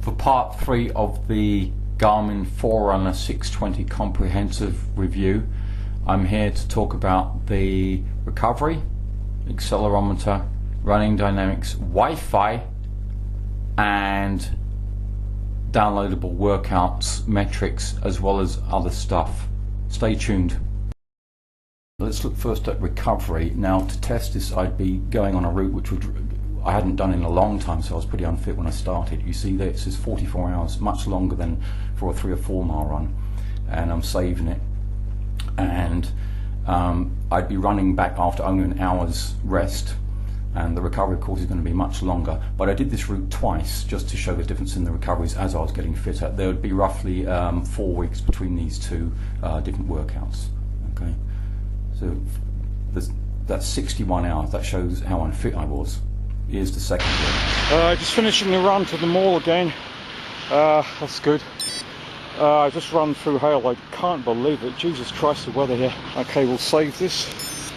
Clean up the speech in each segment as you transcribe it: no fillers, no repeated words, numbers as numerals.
For part 3 of the Garmin Forerunner 620 comprehensive review, I'm here to talk about the recovery, accelerometer, running dynamics, Wi-Fi and downloadable workouts, metrics, as well as other stuff. Stay tuned. Let's look first at recovery. Now, to test this, I'd be going on a route which I hadn't done in a long time, so I was pretty unfit when I started. You see that it says 44 hours, much longer than for a 3 or 4 mile run, and I'm saving it. And I'd be running back after only an hour's rest, and the recovery, of course, is going to be much longer. But I did this route twice just to show the difference in the recoveries as I was getting fitter. There would be roughly 4 weeks between these two different workouts. Okay, so that's 61 hours. That shows how unfit I was. Here's the second one. Just finishing the run to the mall again. That's good. I just run through hail. I can't believe it. Jesus Christ, the weather here. Okay, we'll save this.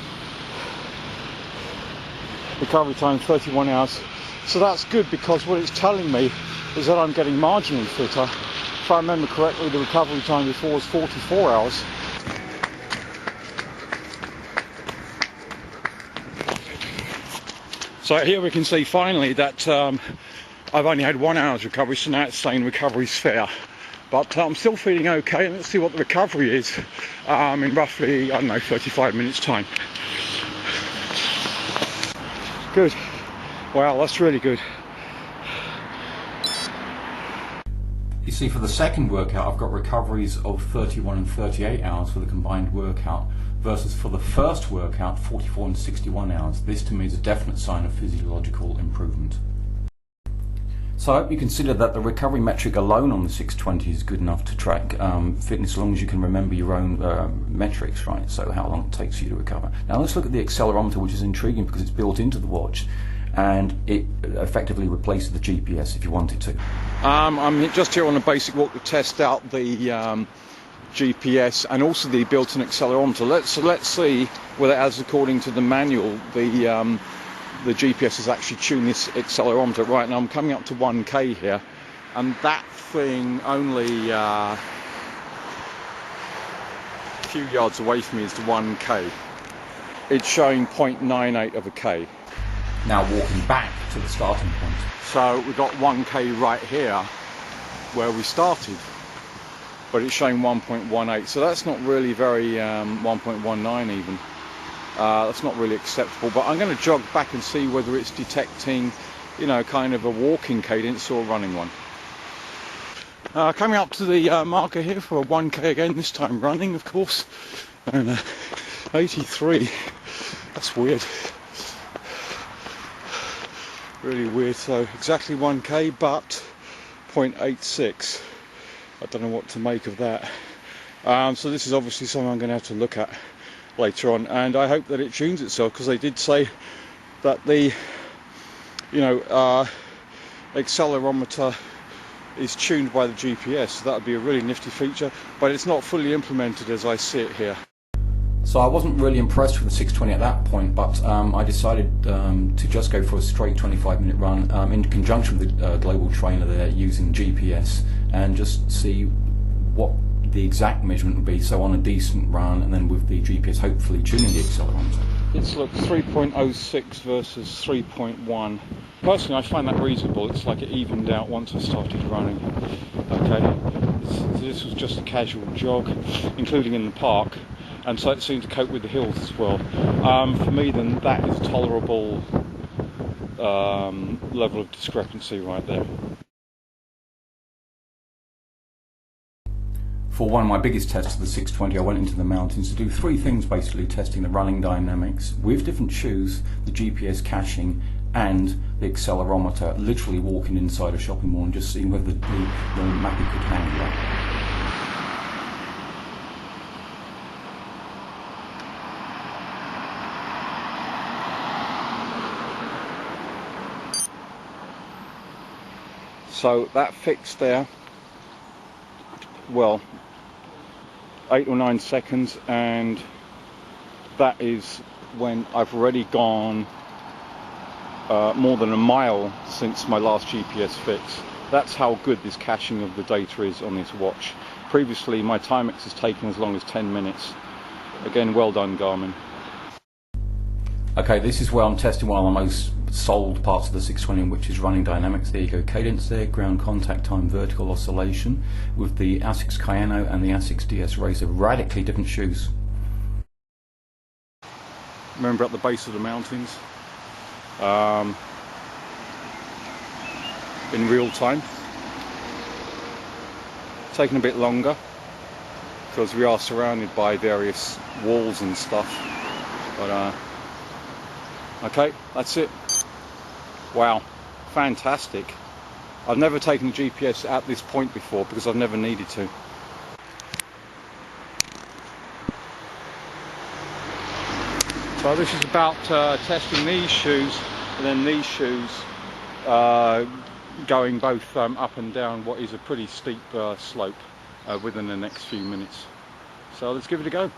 Recovery time 31 hours. So that's good, because what it's telling me is that I'm getting marginally fitter. If I remember correctly, the recovery time before was 44 hours. So here we can see finally that I've only had 1 hour's recovery, so now it's saying recovery's fair. But I'm still feeling okay, and let's see what the recovery is in roughly, I don't know, 35 minutes time. Good. Wow, that's really good. You see, for the second workout, I've got recoveries of 31 and 38 hours for the combined workout, versus for the first workout, 44 and 61 hours. This to me is a definite sign of physiological improvement. So I hope you consider that the recovery metric alone on the 620 is good enough to track fitness, as long as you can remember your own metrics, right? So how long it takes you to recover. Now let's look at the accelerometer, which is intriguing because it's built into the watch, and it effectively replaces the GPS if you wanted to. I'm just here on a basic walk to test out the GPS and also the built-in accelerometer. Let's see whether, as according to the manual, the GPS has actually tuned this accelerometer. Right now I'm coming up to 1k here, and that thing only a few yards away from me is the 1k. It's showing 0.98 of a k. Now walking back to the starting point. So we've got 1k right here where we started, but it's showing 1.18, so that's not really very 1.19 even. That's not really acceptable, but I'm going to jog back and see whether it's detecting, you know, kind of a walking cadence or a running one. Coming up to the marker here for a 1k again, this time running, of course, and 83. That's weird. Really weird. So exactly 1k, but 0.86. I don't know what to make of that. So this is obviously something I'm going to have to look at later on, and I hope that it tunes itself, because they did say that the accelerometer is tuned by the GPS, so that would be a really nifty feature, but it's not fully implemented as I see it here. So I wasn't really impressed with the 620 at that point, but I decided to just go for a straight 25-minute run in conjunction with the global trainer there using GPS, and just see what the exact measurement would be, so on a decent run, and then with the GPS hopefully tuning the accelerometer. It's like 3.06 versus 3.1. Personally, I find that reasonable. It's like it evened out once I started running. Okay, so this was just a casual jog, including in the park, and so it seemed to cope with the hills as well. For me, then, that is a tolerable level of discrepancy right there. For one of my biggest tests of the 620, I went into the mountains to do 3 things, basically testing the running dynamics with different shoes, the GPS caching, and the accelerometer, literally walking inside a shopping mall and just seeing whether the Mackie could handle that. So that fixed there, well, 8 or 9 seconds, and that is when I've already gone more than a mile since my last GPS fix. That's how good this caching of the data is on this watch. Previously my Timex has taken as long as 10 minutes. Again, well done Garmin. Okay, this is where I'm testing one of the most sold parts of the 620, which is running dynamics. There you go, cadence there, ground contact time, vertical oscillation, with the ASICS Kayano and the ASICS DS Racer, radically different shoes. Remember at the base of the mountains, in real time. Taking a bit longer because we are surrounded by various walls and stuff, but okay, that's it. Wow, fantastic. I've never taken a GPS at this point before because I've never needed to. So this is about testing these shoes and then these shoes going both up and down what is a pretty steep slope within the next few minutes. So let's give it a go.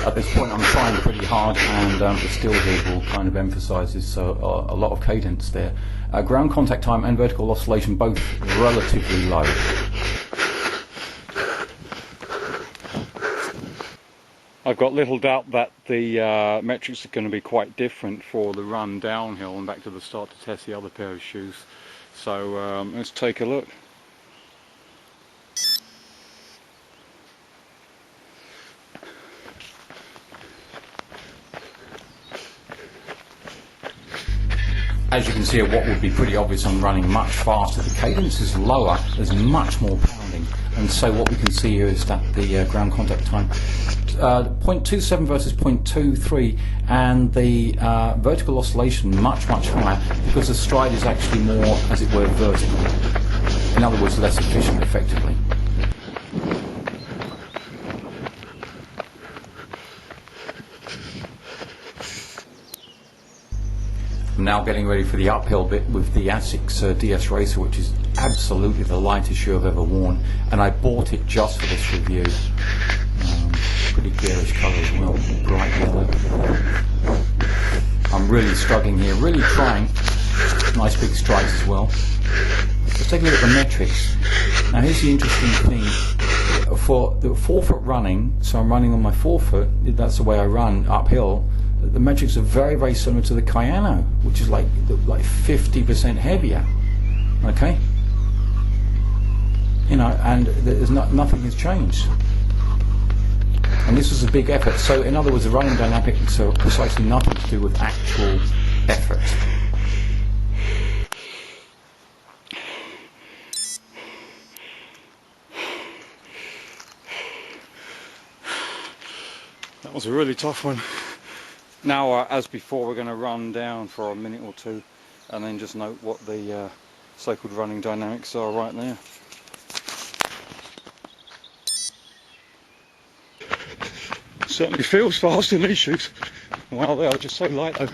At this point I'm trying pretty hard, and the still here will kind of emphasises so a lot of cadence there. Ground contact time and vertical oscillation both relatively low. I've got little doubt that the metrics are going to be quite different for the run downhill and back to the start to test the other pair of shoes. So let's take a look. As you can see, what would be pretty obvious, I'm running much faster. The cadence is lower, there's much more pounding, and so what we can see here is that the ground contact time 0.27 versus 0.23, and the vertical oscillation much higher because the stride is actually more, as it were, vertical. In other words, less efficient effectively. I'm now getting ready for the uphill bit with the ASICS DS Racer, which is absolutely the lightest shoe I've ever worn, and I bought it just for this review. Pretty garish colour as well, bright yellow. I'm really struggling here, really trying. Nice big stripes as well. Let's take a look at the metrics. Now here's the interesting thing. For the forefoot running, so I'm running on my forefoot, that's the way I run uphill. The metrics are very similar to the Kayano, which is like 50% heavier. Okay, you know, and there's nothing has changed. And this was a big effort. So in other words, the running dynamics are precisely nothing to do with actual effort. That was a really tough one. Now, as before, we're going to run down for a minute or two and then just note what the so-called running dynamics are right there. Certainly feels fast in these shoes. Wow, they are just so light though.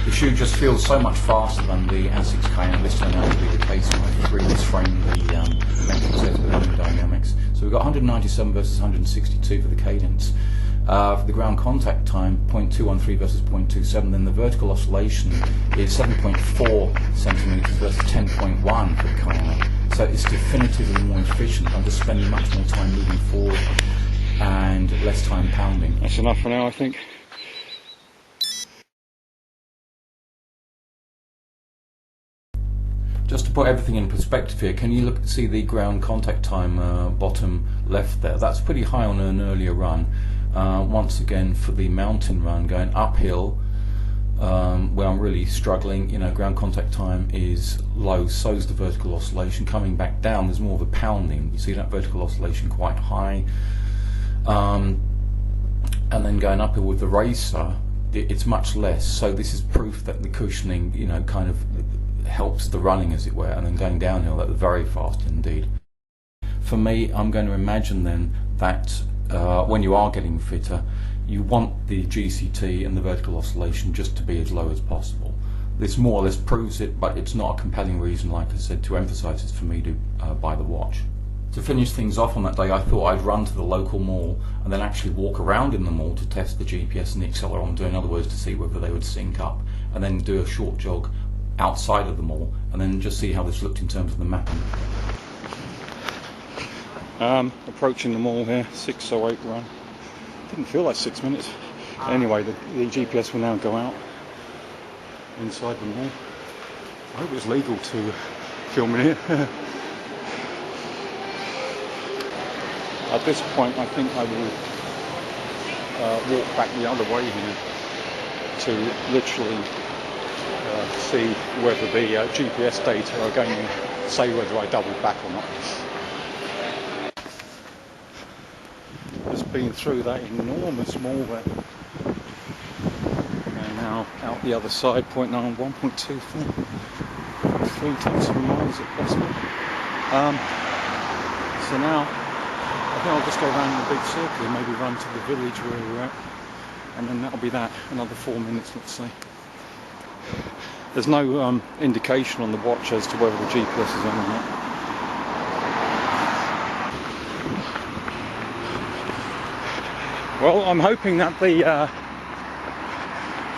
The shoe just feels so much faster than the ASICS Kayano. This turned out to be the case when I freeze framed the metrics there for the running dynamics. So we've got 197 versus 162 for the cadence. For the ground contact time, 0.213 versus 0.27. Then the vertical oscillation is 7.4 centimeters versus 10.1 for the Kayano. So it's definitively more efficient. I'm just spending much more time moving forward and less time pounding. That's enough for now, I think. Just to put everything in perspective here, can you see the ground contact time bottom left there? That's pretty high on an earlier run. Once again, for the mountain run going uphill, where I'm really struggling, you know, ground contact time is low, so is the vertical oscillation. Coming back down, there's more of a pounding. You see that vertical oscillation quite high. And then going uphill with the racer, it's much less. So this is proof that the cushioning, you know, kind of helps the running, as it were. And then going downhill, that's very fast indeed. For me, I'm going to imagine then that when you are getting fitter, you want the GCT and the vertical oscillation just to be as low as possible. this more or less proves it, but it's not a compelling reason, like I said, to emphasize it for me to buy the watch. To finish things off on that day, I thought I'd run to the local mall and then actually walk around in the mall to test the GPS and the accelerometer, in other words, to see whether they would sync up, and then do a short jog outside of the mall, and then just see how this looked in terms of the mapping. Approaching the mall here, 6:08 run. Didn't feel like 6 minutes. Anyway, the GPS will now go out inside the mall. I hope it's legal to film in here. At this point, I think I will walk back the other way here to literally see whether the GPS data are going to say whether I doubled back or not. Just been through that enormous mall there. And now out the other side, 0.9, 1.24. 3/10 of a mile, is it possible? So now I think I'll just go around in a big circle and maybe run to the village where we're at, and then that'll be that, another 4 minutes, let's say. There's no indication on the watch as to whether the GPS is on or not. Well, I'm hoping that the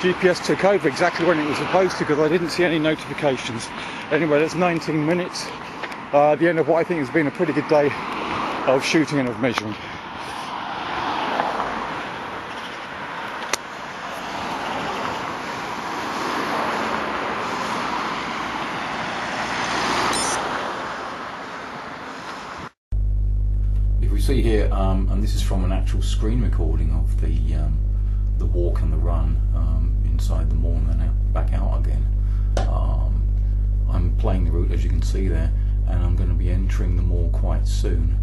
GPS took over exactly when it was supposed to, because I didn't see any notifications. Anyway, that's 19 minutes, the end of what I think has been a pretty good day of shooting and of measuring. If we see here, and this is from an actual screen recording of the walk and the run inside the mall and then back out again. I'm playing the route, as you can see there, and I'm going to be entering the mall quite soon.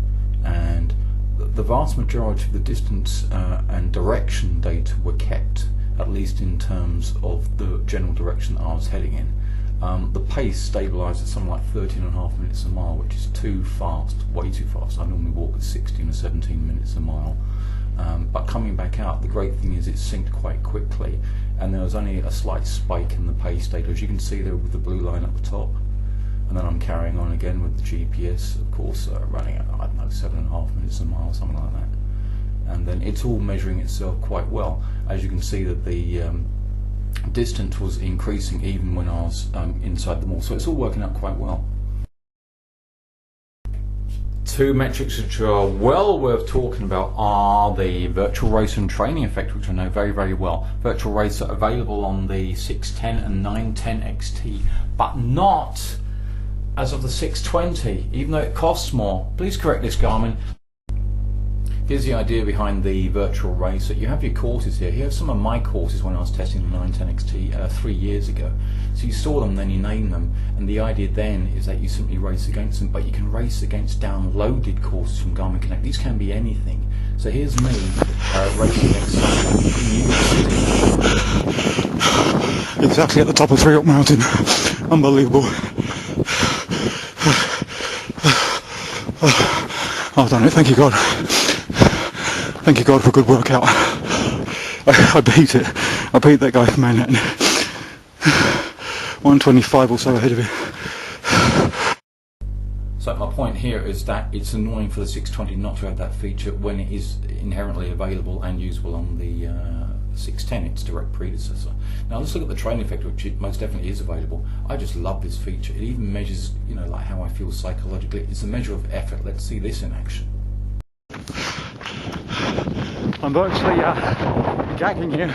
And the vast majority of the distance and direction data were kept, at least in terms of the general direction that I was heading in. The pace stabilised at something like 13.5 minutes a mile, which is too fast, way too fast. I normally walk at 16 or 17 minutes a mile. But coming back out, the great thing is it synced quite quickly, and there was only a slight spike in the pace data, as you can see there with the blue line at the top. And then I'm carrying on again with the GPS, of course, running at, I don't know, 7.5 minutes a mile, something like that. And then it's all measuring itself quite well. As you can see that the distance was increasing even when I was inside the mall, so it's all working out quite well. Two metrics which are well worth talking about are the virtual racer and training effect, which I know very, very well. Virtual racer available on the 610 and 910 XT, but not as of the 620, even though it costs more. Please correct this, Garmin. Here's the idea behind the virtual racer. You have your courses here. Here's some of my courses when I was testing the 910 XT 3 years ago. So you saw them, then you name them, and the idea then is that you simply race against them, but you can race against downloaded courses from Garmin Connect. These can be anything. So here's me racing against someone in New York City. Exactly at the top of Three Up Mountain. Unbelievable. I've done it, thank you God. Thank you God for a good workout. I beat it. I beat that guy from Manhattan. 125 or so ahead of him. So my point here is that it's annoying for the 620 not to have that feature when it is inherently available and usable on the 610, its direct predecessor. Now let's look at the training effect, which it most definitely is available. I just love this feature. It even measures, you know, like how I feel psychologically. It's a measure of effort. Let's see this in action. I'm virtually gagging here,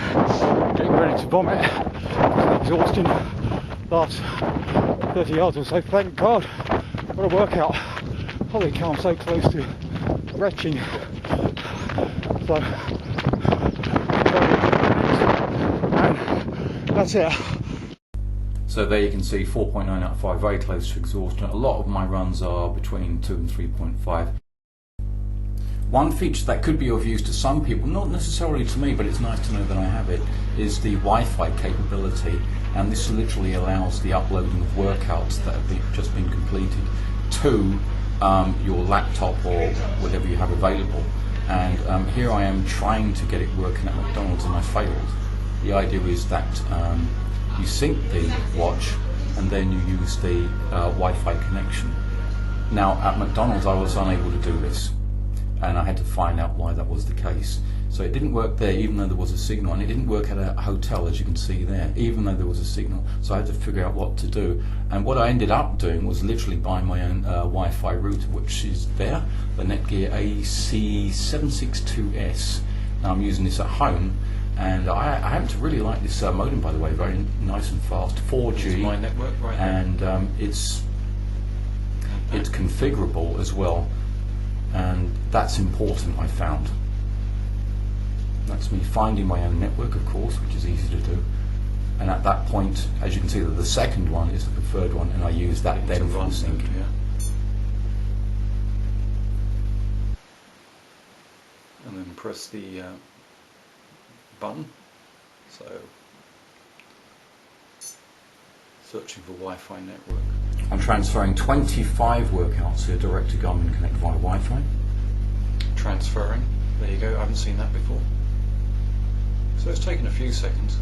getting ready to vomit because of exhaustion. Last 30 yards or so, thank God. What a workout. Holy cow, I'm so close to retching. So, and that's it. So there you can see 4.9 out of 5, very close to exhaustion. A lot of my runs are between 2 and 3.5. One feature that could be of use to some people, not necessarily to me, but it's nice to know that I have it, is the Wi-Fi capability. And this literally allows the uploading of workouts that have just been completed to your laptop or whatever you have available. And here I am trying to get it working at McDonald's and I failed. The idea is that you sync the watch, and then you use the Wi-Fi connection. Now at McDonald's I was unable to do this, and I had to find out why that was the case. So it didn't work there even though there was a signal, and it didn't work at a hotel, as you can see there, even though there was a signal. So I had to figure out what to do, and what I ended up doing was literally buying my own Wi-Fi router, which is there, the Netgear AC762S. Now I'm using this at home, and I happen to really like this modem, by the way, very nice and fast, 4G. It's my network right there. And it's configurable as well, and that's important, I found. That's me finding my own network, of course, which is easy to do. And at that point, as you can see, the second one is the preferred one, and I use that then for the sync. Yeah. And then press the button. So, searching for Wi-Fi network. I'm transferring 25 workouts here direct to Garmin Connect via Wi-Fi. Transferring. There you go. I haven't seen that before. So it's taken a few seconds.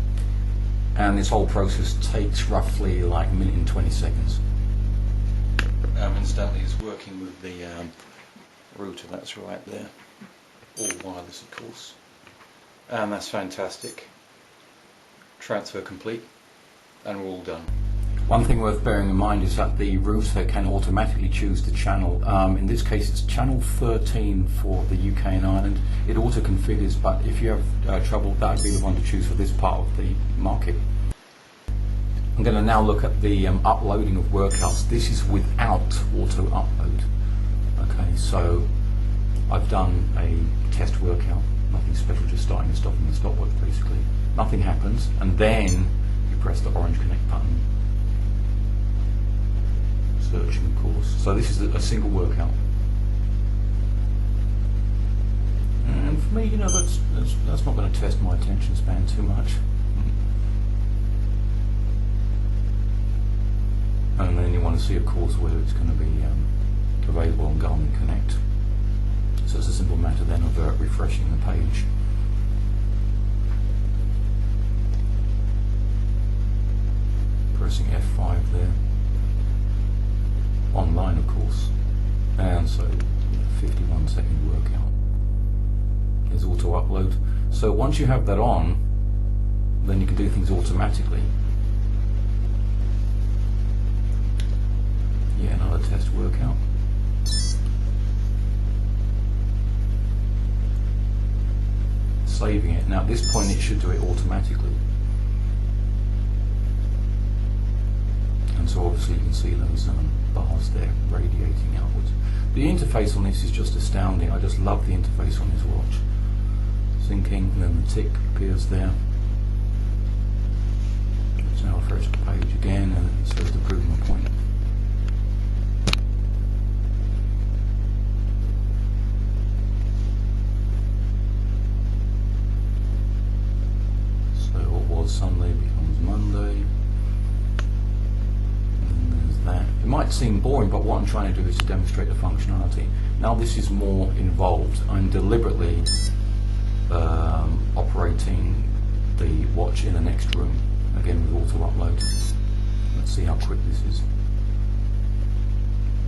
And this whole process takes roughly like 1,020 seconds. Incidentally, it's working with the router. That's right there. All wireless, of course. And that's fantastic. Transfer complete, and we're all done. One thing worth bearing in mind is that the router can automatically choose the channel. In this case it's channel 13 for the UK and Ireland. It auto configures, but if you have trouble, that would be the one to choose for this part of the market. I'm going to now look at the uploading of workouts. This is without auto upload. Okay, so I've done a test workout, nothing special, just starting and stopping the stopwatch basically. Nothing happens, and then you press the orange connect button. Searching, of course. So this is a single workout, and for me, you know, that's not going to test my attention span too much. And then you want to see, of course, whether it's going to be available on Garmin Connect. So it's a simple matter then of refreshing the page. Pressing F5 there. Online, of course, and so 51-second workout is auto upload. So once you have that on, then you can do things automatically. Yeah, another test workout. Saving it. Now at this point it should do it automatically. And so obviously you can see those bars there radiating outwards. The interface on this is just astounding. I just love the interface on this watch. Syncing, and then the tick appears there. Let's now refresh the page again, and it says to prove my point. So what was Sunday becomes Monday. It might seem boring, but what I'm trying to do is to demonstrate the functionality. Now this is more involved. I'm deliberately operating the watch in the next room, again with auto upload. Let's see how quick this is.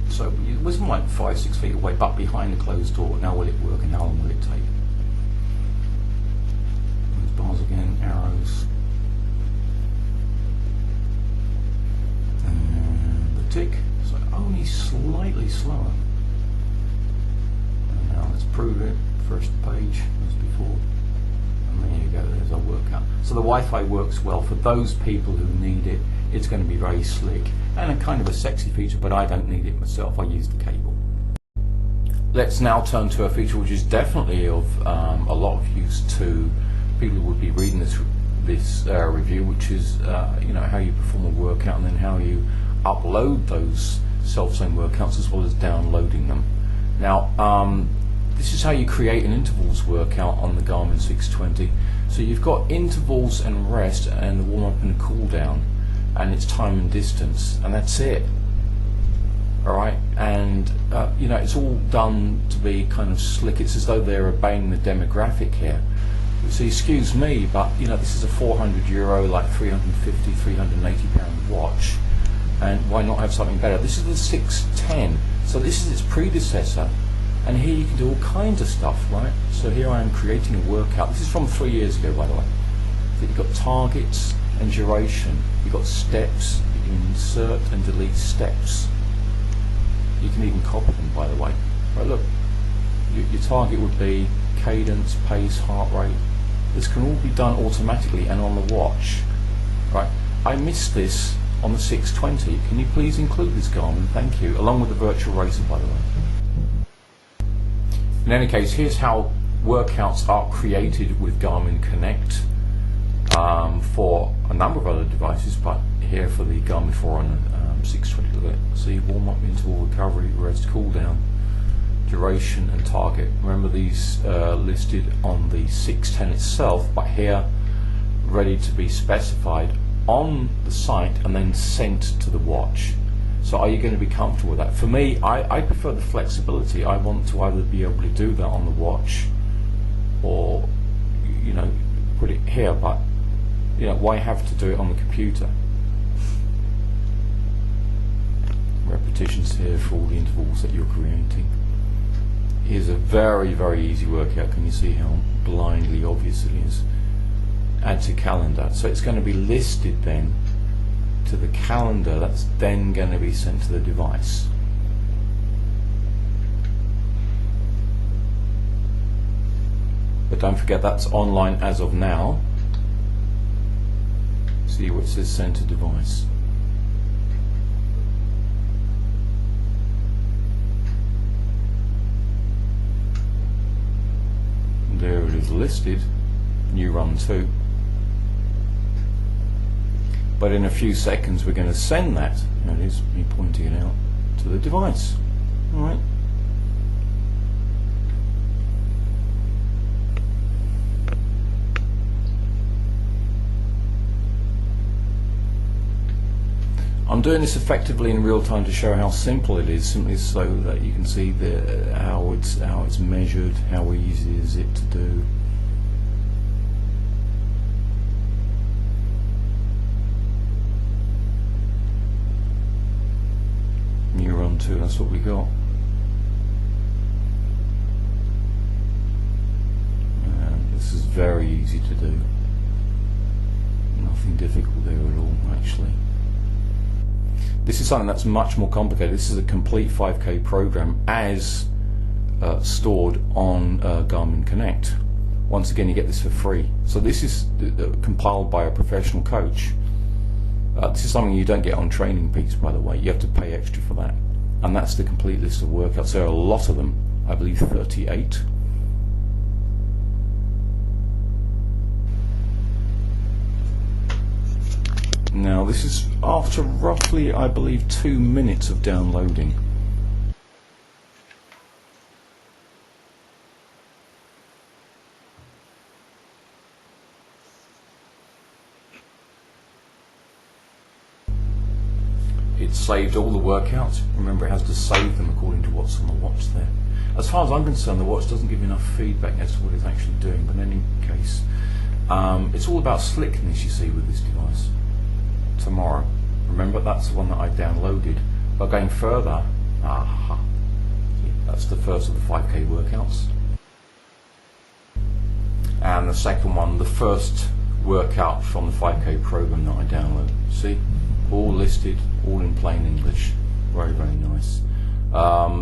So it was like 5-6 feet away, but behind the closed door. Now will it work, and how long will it take? Those bars again, arrows. Tick, so only slightly slower. And now let's prove it. First page as before, and there you go. There's our workout. So the Wi-Fi works well for those people who need it. It's going to be very slick and a kind of a sexy feature, but I don't need it myself. I use the cable. Let's now turn to a feature which is definitely of a lot of use to people who would be reading this review, which is you know, how you perform a workout and then how you upload those self-same workouts as well as downloading them. Now this is how you create an intervals workout on the Garmin 620. So you've got intervals and rest and the warm-up and the cool-down, and it's time and distance, and that's it. Alright, and you know, it's all done to be kind of slick. It's as though they're obeying the demographic here. So excuse me, but you know, this is a €400, like 350, 380 pound watch, and why not have something better? This is the 610, so this is its predecessor, and here you can do all kinds of stuff, right? So here I am creating a workout. This is from 3 years ago, by the way. So you've got targets and duration, you've got steps, you can insert and delete steps. You can even copy them, by the way. Right, look, your target would be cadence, pace, heart rate. This can all be done automatically and on the watch. Right, I missed this on the 620. Can you please include this, Garmin? Thank you. Along with the virtual racer, by the way. In any case, here's how workouts are created with Garmin Connect for a number of other devices, but here for the Garmin Forerunner 620. See, warm up, interval, recovery, rest, cool down, duration and target. Remember, these listed on the 610 itself, but here ready to be specified on the site and then sent to the watch. So are you going to be comfortable with that? For me, I prefer the flexibility. I want to either be able to do that on the watch or, you know, put it here, but you know, why have to do it on the computer? Repetitions here for all the intervals that you're creating. Here's a very, very easy workout. Can you see how blindly obvious it is? Add to calendar. So it's going to be listed then to the calendar that's then going to be sent to the device. But don't forget, that's online as of now. See what it says, send to device. There it is listed, new run 2. But in a few seconds we're going to send that, and it is me pointing it out, to the device. Alright. I'm doing this effectively in real time to show how simple it is, simply so that you can see how it's measured, how easy is it to do. New run 2, that's what we got. And this is very easy to do. Nothing difficult there at all, actually. This is something that's much more complicated. This is a complete 5K program as stored on Garmin Connect. Once again, you get this for free. So this is compiled by a professional coach. This is something you don't get on Training Peaks, by the way. You have to pay extra for that. And that's the complete list of workouts. There are a lot of them, I believe 38. Now this is after roughly, I believe, 2 minutes of downloading. It saved all the workouts. Remember, it has to save them according to what's on the watch there. As far as I'm concerned, the watch doesn't give you enough feedback as to what it's actually doing, but in any case, it's all about slickness, you see, with this device. Tomorrow. Remember, that's the one that I downloaded. But going further, that's the first of the 5K workouts. And the second one, the first workout from the 5K program that I downloaded. See? All listed, all in plain English. Very, very nice.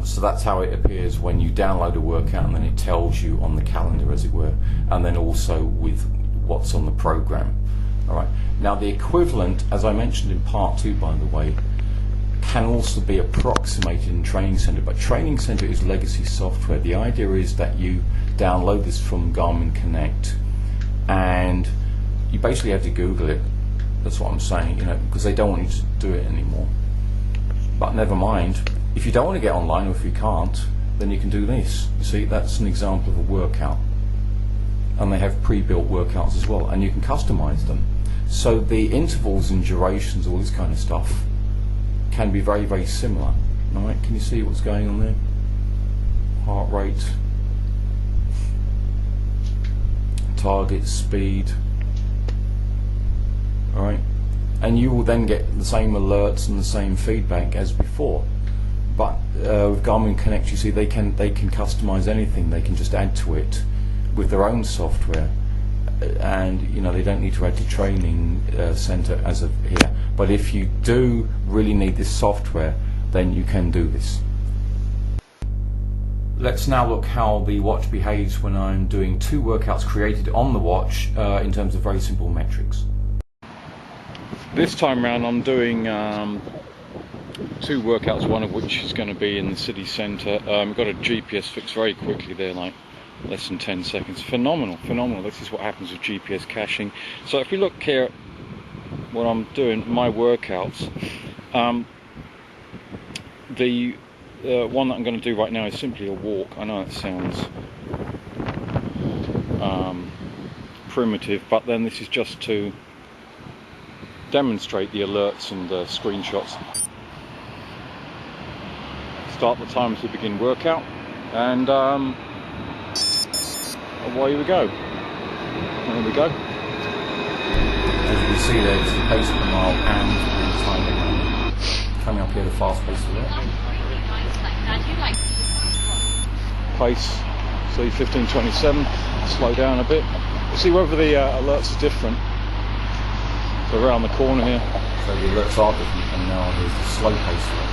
So that's how it appears when you download a workout, and then it tells you on the calendar, as it were, and then also with what's on the program. Alright, now the equivalent, as I mentioned in part 2, by the way, can also be approximated in Training Center, but Training Center is legacy software. The idea is that you download this from Garmin Connect and you basically have to Google it. That's what I'm saying, you know, because they don't want you to do it anymore. But never mind, if you don't want to get online, or if you can't, then you can do this. You see, that's an example of a workout. And they have pre-built workouts as well, and you can customize them. So the intervals and durations, all this kind of stuff, can be very, very similar. Alright, can you see what's going on there? Heart rate, target, speed. Alright, and you will then get the same alerts and the same feedback as before. But with Garmin Connect, you see, they can customize anything. They can just add to it with their own software, and you know, they don't need to add to training center as of here. But if you do really need this software, then you can do this. Let's now look how the watch behaves when I'm doing 2 workouts created on the watch in terms of very simple metrics. This time around I'm doing 2 workouts, one of which is going to be in the city centre. Got a GPS fix very quickly there, like less than 10 seconds. Phenomenal. This is what happens with GPS caching. So if we look here at what I'm doing, my workouts, the one that I'm going to do right now is simply a walk. I know it sounds primitive, but then this is just to demonstrate the alerts and the screenshots. Start the timer to begin workout, and away we go. There we go. As you can see there, it's the pace per mile and the timing. Coming up here, the fast pace alert. Pace, see 15:27. Slow down a bit. We'll see whether the alerts are different. So around the corner here. So the alerts are different, and now there's the slow pace alert.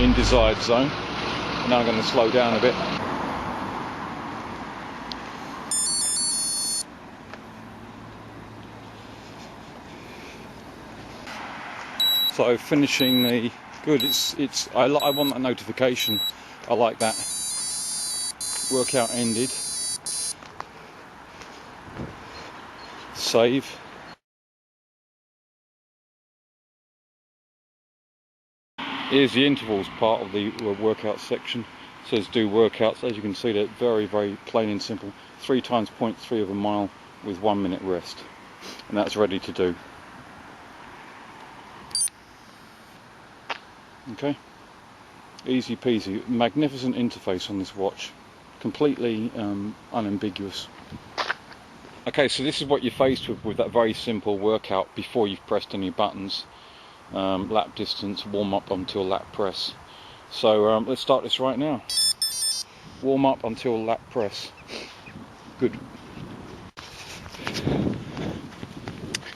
In desired zone. Now I'm going to slow down a bit. So finishing the good. I want that notification. I like that. Workout ended. Save. Here's the intervals part of the workout section. It says do workouts. As you can see, they're very, very plain and simple. 3 times 0.3 of a mile with 1 minute rest, and that's ready to do. Okay, easy peasy. Magnificent interface on this watch, completely unambiguous. Okay, so this is what you're faced with that very simple workout before you've pressed any buttons. Lap distance, warm up until lap press. So let's start this right now. Warm up until lap press. Good.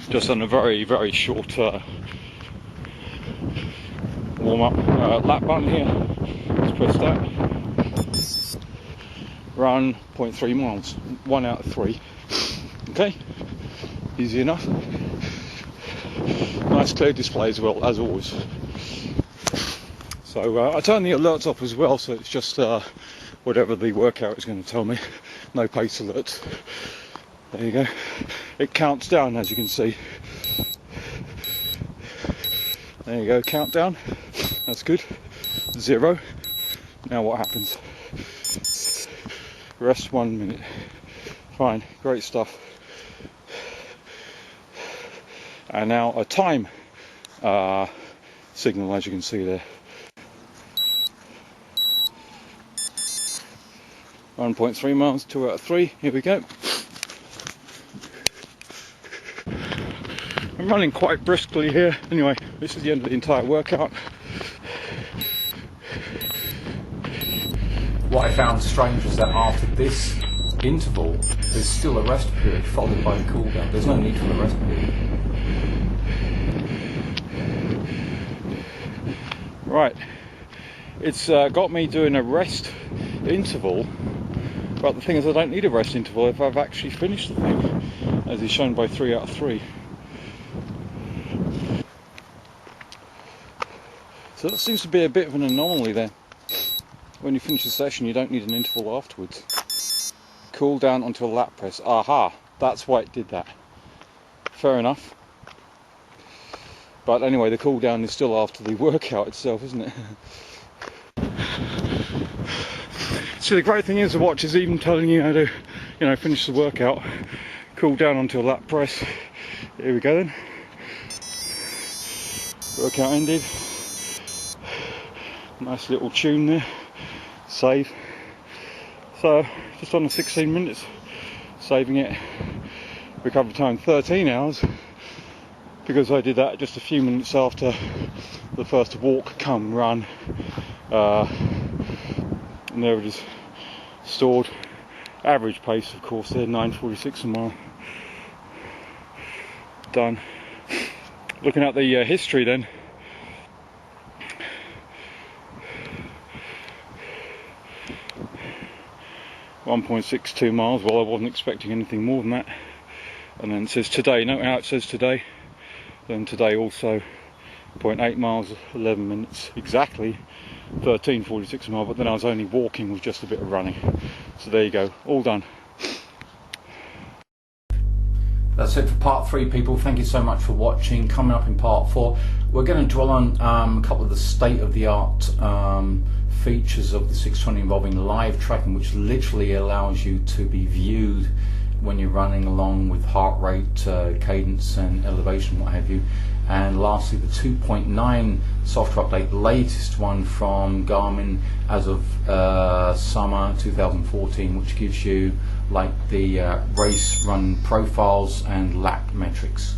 Just on a very, very short warm up. Lap button here. Let's press that. Run 0.3 miles. 1 out of 3. Okay. Easy enough. Nice clear display as well, as always. So I turn the alerts off as well, so it's just whatever the workout is going to tell me. No pace alerts. There you go. It counts down, as you can see. There you go, countdown. That's good. 0. Now what happens? Rest 1 minute. Fine, great stuff. And now a time signal, as you can see there. 1.3 miles, 2 out of 3. Here we go. I'm running quite briskly here. Anyway, this is the end of the entire workout. What I found strange was that after this interval, there's still a rest period followed by the cool down. There's no need for a rest period. Right, it's got me doing a rest interval, but the thing is I don't need a rest interval if I've actually finished the thing, as is shown by 3 out of 3. So that seems to be a bit of an anomaly there. When you finish the session, you don't need an interval afterwards. Cool down until lap press. Aha, that's why it did that. Fair enough. But anyway, the cool down is still after the workout itself, isn't it? See, the great thing is the watch is even telling you how to, finish the workout. Cool down until lap press. Here we go then. Workout ended. Nice little tune there. Save. So just under 16 minutes, saving it. Recovery time 13 hours, because I did that just a few minutes after the first walk come run. And there it is, stored. Average pace, of course, there, 9:46 a mile. Done. Looking at the history then, .62 miles. Well, I wasn't expecting anything more than that. And then it says today. Note how it says today. Then today also 0.8 miles, 11 minutes exactly, 13:46 a mile. But then I was only walking with just a bit of running. So there you go, all done. That's it for part 3, people. Thank you so much for watching. Coming up in part 4, we're going to dwell on a couple of the state-of-the-art features of the 620 involving live tracking, which literally allows you to be viewed when you're running along with heart rate, cadence and elevation, what have you. And lastly, the 2.9 software update, the latest one from Garmin as of summer 2014, which gives you like the race run profiles and lap metrics.